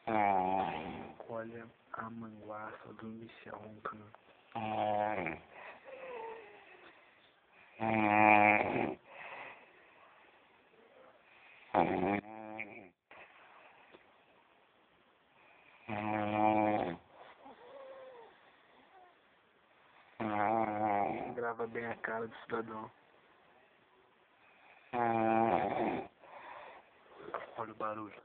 Olha a manguaça do inicial roncando. Grava bem a cara do cidadão. Olha o barulho.